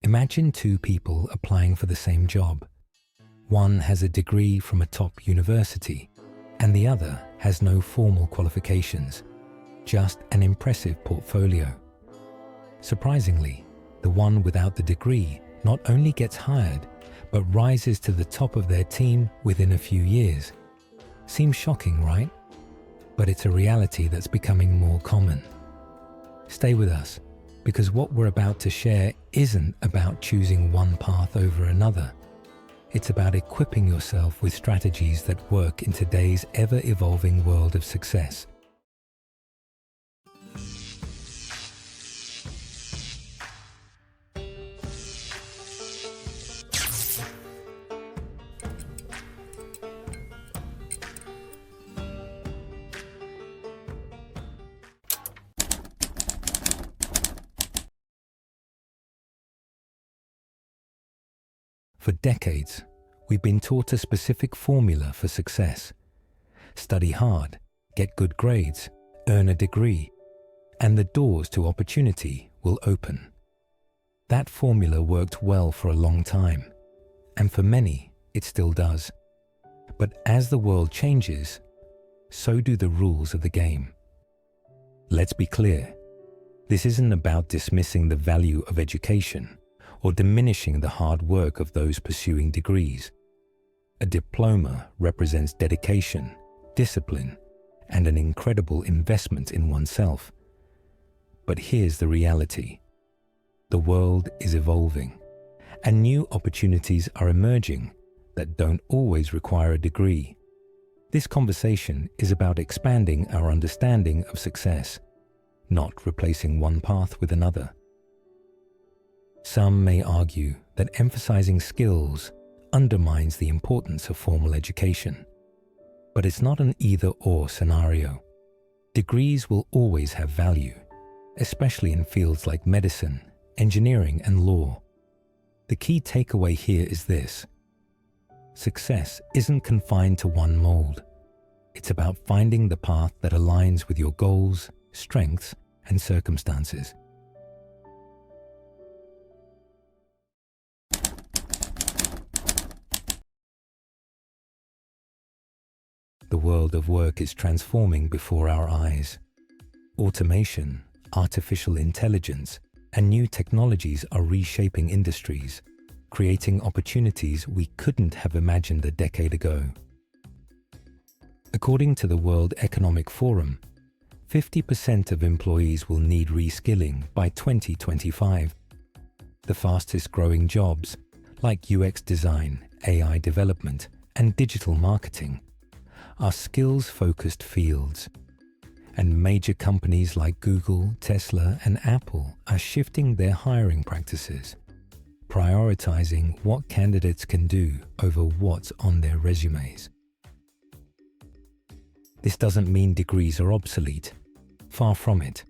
Imagine two people applying for the same job. One has a degree from a top university, and the other has no formal qualifications, just an impressive portfolio. Surprisingly, the one without the degree not only gets hired, but rises to the top of their team within a few years. Seems shocking, right? But it's a reality that's becoming more common. Stay with us, because what we're about to share isn't about choosing one path over another. It's about equipping yourself with strategies that work in today's ever-evolving world of success. For decades, we've been taught a specific formula for success. Study hard, get good grades, earn a degree, and the doors to opportunity will open. That formula worked well for a long time, and for many, it still does. But as the world changes, so do the rules of the game. Let's be clear, this isn't about dismissing the value of education or diminishing the hard work of those pursuing degrees. A diploma represents dedication, discipline, and an incredible investment in oneself. But here's the reality. The world is evolving, and new opportunities are emerging that don't always require a degree. This conversation is about expanding our understanding of success, not replacing one path with another. Some may argue that emphasizing skills undermines the importance of formal education. But it's not an either-or scenario. Degrees will always have value, especially in fields like medicine, engineering, and law. The key takeaway here is this: success isn't confined to one mold. It's about finding the path that aligns with your goals, strengths, and circumstances. The world of work is transforming before our eyes. Automation, artificial intelligence, and new technologies are reshaping industries, creating opportunities we couldn't have imagined a decade ago. According to the World Economic Forum, 50% of employees will need reskilling by 2025. The fastest growing jobs, like UX design, AI development, and digital marketing, are skills-focused fields. And major companies like Google, Tesla, and Apple are shifting their hiring practices, prioritizing what candidates can do over what's on their resumes. This doesn't mean degrees are obsolete. Far from it.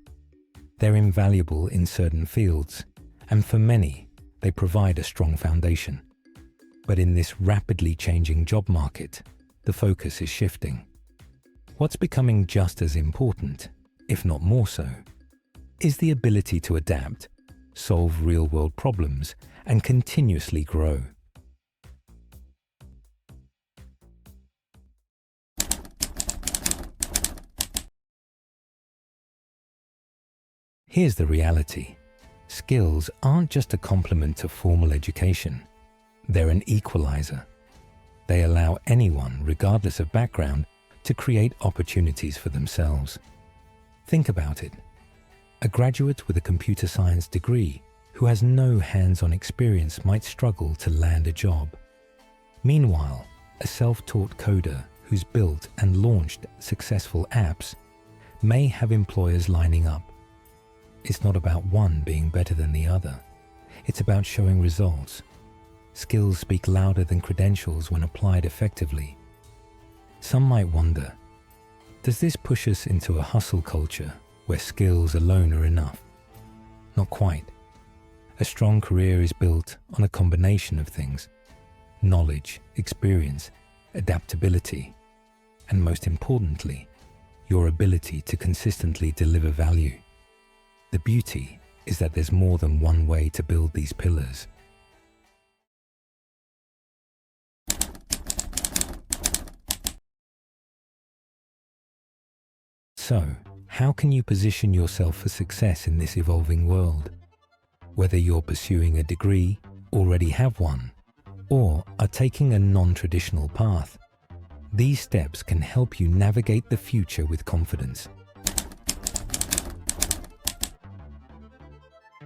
They're invaluable in certain fields, and for many, they provide a strong foundation. But in this rapidly changing job market, the focus is shifting. What's becoming just as important, if not more so, is the ability to adapt, solve real-world problems, and continuously grow. Here's the reality. Skills aren't just a complement to formal education. They're an equalizer. They allow anyone, regardless of background, to create opportunities for themselves. Think about it. A graduate with a computer science degree who has no hands-on experience might struggle to land a job. Meanwhile, a self-taught coder who's built and launched successful apps may have employers lining up. It's not about one being better than the other. It's about showing results. Skills speak louder than credentials when applied effectively. Some might wonder, does this push us into a hustle culture where skills alone are enough? Not quite. A strong career is built on a combination of things: knowledge, experience, adaptability, and most importantly, your ability to consistently deliver value. The beauty is that there's more than one way to build these pillars. So, how can you position yourself for success in this evolving world? Whether you're pursuing a degree, already have one, or are taking a non-traditional path, these steps can help you navigate the future with confidence.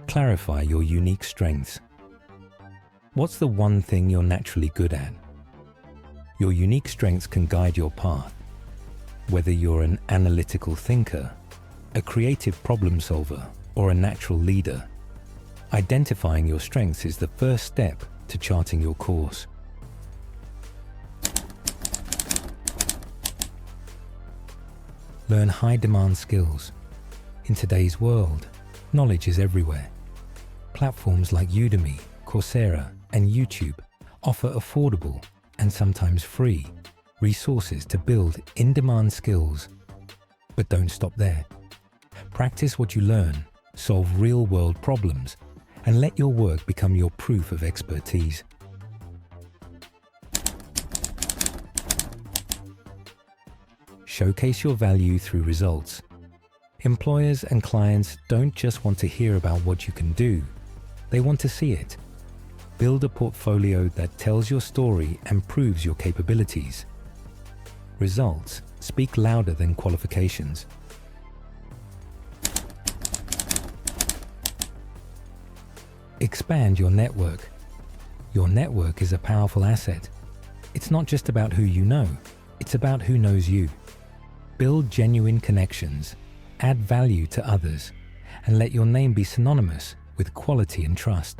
Clarify your unique strengths. What's the one thing you're naturally good at? Your unique strengths can guide your path. Whether you're an analytical thinker, a creative problem solver, or a natural leader, identifying your strengths is the first step to charting your course. Learn high-demand skills. In today's world, knowledge is everywhere. Platforms like Udemy, Coursera, and YouTube offer affordable and sometimes free resources to build in-demand skills. But don't stop there. Practice what you learn, solve real-world problems, and let your work become your proof of expertise. Showcase your value through results. Employers and clients don't just want to hear about what you can do, they want to see it. Build a portfolio that tells your story and proves your capabilities. Results speak louder than qualifications. Expand your network. Your network is a powerful asset. It's not just about who you know, it's about who knows you. Build genuine connections, add value to others, and let your name be synonymous with quality and trust.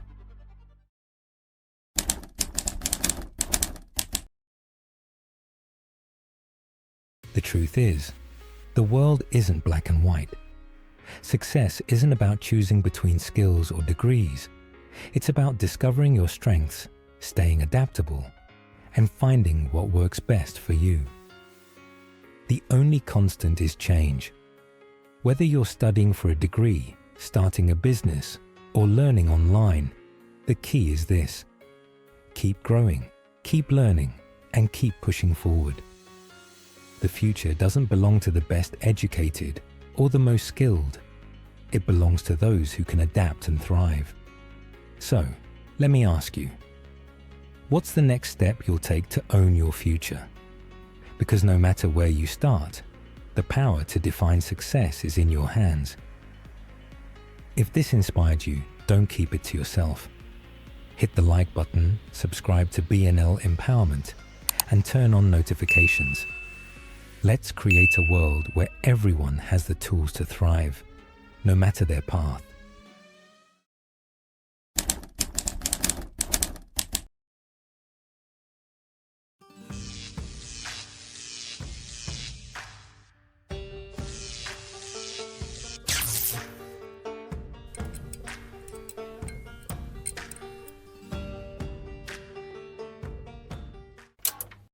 The truth is, the world isn't black and white. Success isn't about choosing between skills or degrees. It's about discovering your strengths, staying adaptable, and finding what works best for you. The only constant is change. Whether you're studying for a degree, starting a business, or learning online, the key is this: keep growing, keep learning, and keep pushing forward. The future doesn't belong to the best educated or the most skilled. It belongs to those who can adapt and thrive. So, let me ask you, what's the next step you'll take to own your future? Because no matter where you start, the power to define success is in your hands. If this inspired you, don't keep it to yourself. Hit the like button, subscribe to BNL Empowerment, and turn on notifications. Let's create a world where everyone has the tools to thrive, no matter their path.